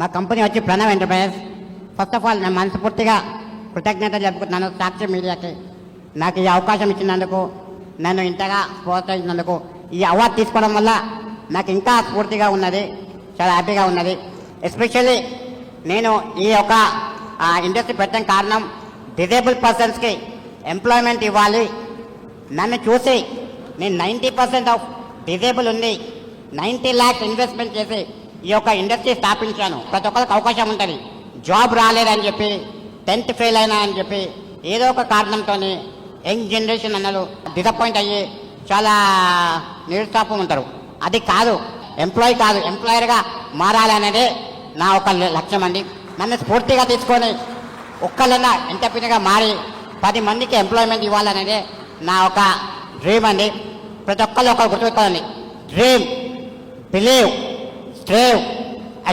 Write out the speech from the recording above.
మా కంపెనీ వచ్చి Pranav enterprises. First of all నేను మనస్ఫూర్తిగా కృతజ్ఞతలు చెప్పుకుంటున్నాను సాక్షి మీడియాకి. నాకు ఈ అవకాశం ఇచ్చినందుకు, నన్ను ఇంతగా ప్రోత్సహించినందుకు. ఈ అవార్డు తీసుకోవడం వల్ల నాకు ఇంకా స్ఫూర్తిగా ఉన్నది, చాలా హ్యాపీగా ఉన్నది. ఎస్పెషల్లీ నేను ఈ యొక్క ఇండస్ట్రీ పెట్టడం కారణం డిజేబుల్ పర్సన్స్కి ఎంప్లాయ్మెంట్ ఇవ్వాలి. నన్ను చూసి నేను 90% ఆఫ్ డిజేబుల్ ఉంది, 90 lakhs ఇన్వెస్ట్మెంట్ చేసి ఈ యొక్క ఇండస్ట్రీ స్థాపించాను. ప్రతి ఒక్కరికి అవకాశం ఉంటుంది. జాబ్ రాలేదని చెప్పి, 10th ఫెయిల్ అయినా అని చెప్పి ఏదో ఒక కారణంతో యంగ్ జనరేషన్ అన్నలు డిసప్పాయింట్ అయ్యి చాలా నిరుత్సాహం ఉంటారు. అది కాదు, ఎంప్లాయీ కాదు, ఎంప్లాయర్గా మారాలనేదే నా ఒక లక్ష్యం అండి. నన్ను స్ఫూర్తిగా తీసుకొని ఒక్కళ్ళన్నా ఎంటర్ప్రీనర్గా మారి 10 మందికి ఎంప్లాయ్మెంట్ ఇవ్వాలనేదే నా ఒక డ్రీమ్ అండి. ప్రతి ఒక్కళ్ళు ఒక గుర్తుపెట్టుకోండి, డ్రీమ్, బిలీవ్, స్ట్రేవ్.